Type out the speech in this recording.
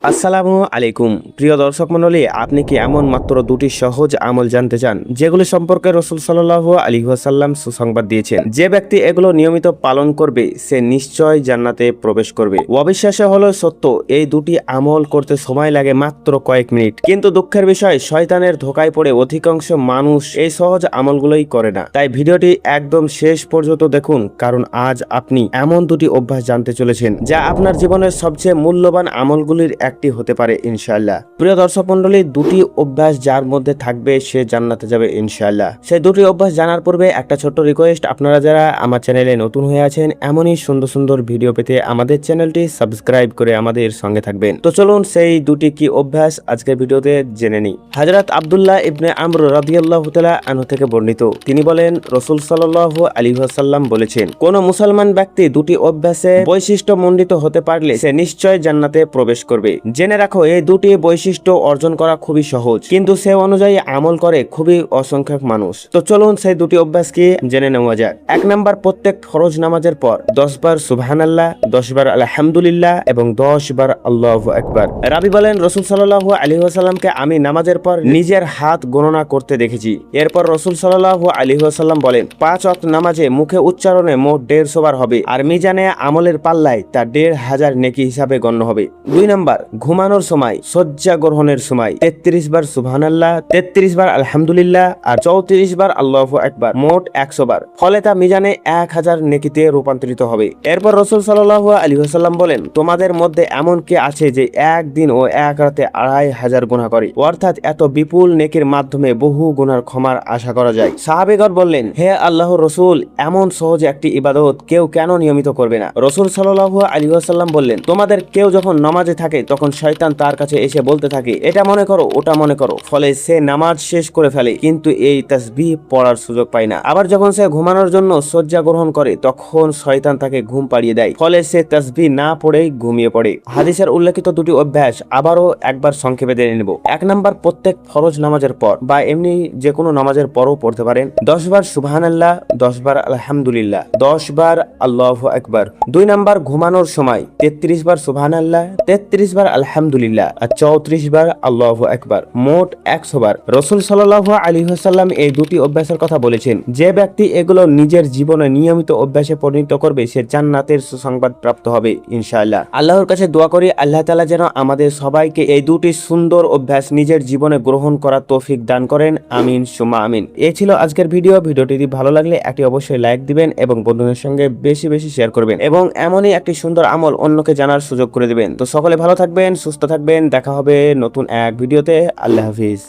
আসসালামু আলাইকুম প্রিয় দর্শক মণ্ডলী, আপনি কি এমন মাত্র দুটি সহজ আমল জানতে চান যেগুলি সম্পর্কে রাসূল সাল্লাল্লাহু আলাইহি ওয়াসাল্লাম সুসংবাদ দিয়েছেন? যে ব্যক্তি এগুলো নিয়মিত পালন করবে সে নিশ্চয় জান্নাতে প্রবেশ করবে। অবিশ্বাস্য হলো সত্য, এই দুটি আমল করতে সময় লাগে মাত্র কয়েক মিনিট, কিন্তু দুঃখের বিষয় শয়তানের ধোকায় পড়ে অধিকাংশ মানুষ এই সহজ আমলগুলোই করে না। তাই ভিডিওটি একদম শেষ পর্যন্ত দেখুন, কারণ আজ আপনি এমন দুটি অভ্যাস জানতে চলেছেন যা আপনার জীবনের সবচেয়ে মূল্যবান আমলগুলির একটি হতে পারে ইনশাআল্লাহ। প্রিয় দর্শক মণ্ডলী, দুটি অভ্যাস যার মধ্যে থাকবে সে জান্নাতে যাবে ইনশাআল্লাহ। সেই দুটি অভ্যাস জানার পূর্বে একটা ছোট্ট রিকোয়েস্ট, আপনারা যারা আমার চ্যানেলে নতুন হয়ে আছেন এমনই সুন্দর সুন্দর ভিডিও পেতে আমাদের চ্যানেলটি সাবস্ক্রাইব করে আমাদের সঙ্গে থাকবেন। তো চলুন সেই দুটি কি অভ্যাস আজকের ভিডিওতে জেনে নিই। হযরত আব্দুল্লাহ ইবনে আমর রাদিয়াল্লাহু তাআলা আনহু থেকে বর্ণিত, তিনি বলেন রাসূল সাল্লাল্লাহু আলাইহি ওয়াসাল্লাম বলেছেন, কোন মুসলমান ব্যক্তি দুটি অভ্যাসে বৈশিষ্ট্যমণ্ডিত হতে পারলে সে নিশ্চয় জান্নাতে প্রবেশ করবে। জেনে রাখো, এই দুটি বৈশিষ্ট্য অর্জন করা খুবই সহজ, কিন্তু সে অনুযায়ী আমল করে খুবই অসংখ্যক মানুষ। তো চলুন সেই দুটি অভ্যাস কি জেনে নেওয়া যাক। 1 নাম্বার, প্রত্যেক ফরজ নামাজের পর 10 বার সুবহানাল্লাহ, 10 বার আলহামদুলিল্লাহ এবং 10 বার আল্লাহু আকবার। রাবী বলেন রাসূল সাল্লাল্লাহু আলাইহি ওয়াসাল্লামকে আমি নামাজের পর নিজের হাত গণনা করতে দেখেছি। এরপর রাসূল সাল্লাল্লাহু আলাইহি ওয়াসাল্লাম বলেন, 5 ওয়াক্ত নামাজে মুখে উচ্চারণে মোট 150 বার হবে, আর মিজানে আমলের পাল্লায় তা 1500 নেকি হিসাবে গণ্য হবে। 2 নাম্বার, ঘুমানোর সময় শয্যা গ্রহণের সময় 33 বার সুবহানাল্লাহ, 33 বার আলহামদুলিল্লাহ আর 34 বার আল্লাহু আকবার, মোট 100 বার। ফলে তা মিজানে 1000 নেকিতে রূপান্তরিত হবে। এরপর রাসূল সাল্লাল্লাহু আলাইহি ওয়াসাল্লাম বলেন, তোমাদের মধ্যে এমন কে আছে যে একদিন ও এক রাতে 2500 গুনাহ করে, অর্থাৎ এত বিপুল নেকির মাধ্যমে বহু গুনার ক্ষমার আশা করা যায়। সাহাবীগণ বললেন, হে আল্লাহর রাসূল, এমন সহজ একটি ইবাদত কেউ কেন নিয়মিত করবে না? রাসূল সাল্লাল্লাহু আলাইহি ওয়াসাল্লাম বললেন, তোমাদের কেউ যখন নামাজে থাকে তখন শয়তান তার কাছে এসে বলতে থাকে, এটা মনে করো ওটা মনে করো। ফলে সে নামাজ শেষ করে ফেলে, কিন্তু এই তাসবিহ পড়ার সুযোগ পায় না। আবার যখন সে ঘুমানোর জন্য শয্যা গ্রহণ করে তখন শয়তান তাকে ঘুম পাড়িয়ে দেয়, ফলে সে তাসবিহ না পড়েই ঘুমিয়ে পড়ে। হাদিসের উল্লেখিত দুটি অভ্যাস আবারও একবার সংক্ষেপে জেনে নেব। 1 নাম্বার, প্রত্যেক ফরজ নামাজের পর বা এমনি যে কোনো নামাজের পরও পড়তে পারেন 10 বার সুবহানাল্লাহ, 10 বার আলহামদুলিল্লাহ, 10 বার আল্লাহু আকবার। 2 নাম্বার, ঘুমানোর সময় 33 বার সুবহানাল্লাহ, 33 বার আলহামদুলিল্লাহ আর 34 বার আল্লাহু আকবার, মোট 100 বার। রাসূল সাল্লাল্লাহু আলাইহি ওয়াসাল্লাম এই দুটি অভ্যাসের কথা বলেছেন। যে ব্যক্তি এগুলো নিজের জীবনে নিয়মিত অভ্যাসে পরিণত করবে সে জান্নাতের সুসংবাদ প্রাপ্ত হবে ইনশাআল্লাহ। আল্লাহর কাছে দোয়া করি আল্লাহ তাআলা যেন আমাদের সবাইকে এই দুটি সুন্দর অভ্যাস নিজের জীবনে গ্রহণ করার তৌফিক দান করেন, আমিন সুম্মা আমিন। এই ছিল আজকের ভিডিওটি ভালো লাগলে একটি অবশ্যই লাইক দিবেন এবং বন্ধুদের সঙ্গে বেশি বেশি শেয়ার করবেন এবং এমনই একটি সুন্দর আমল অন্যকে জানার সুযোগ করে দিবেন। তো সকলে ভালো থাকবেন, সুস্থ থাকবেন, দেখা হবে নতুন এক ভিডিওতে। আল্লাহ হাফিজ।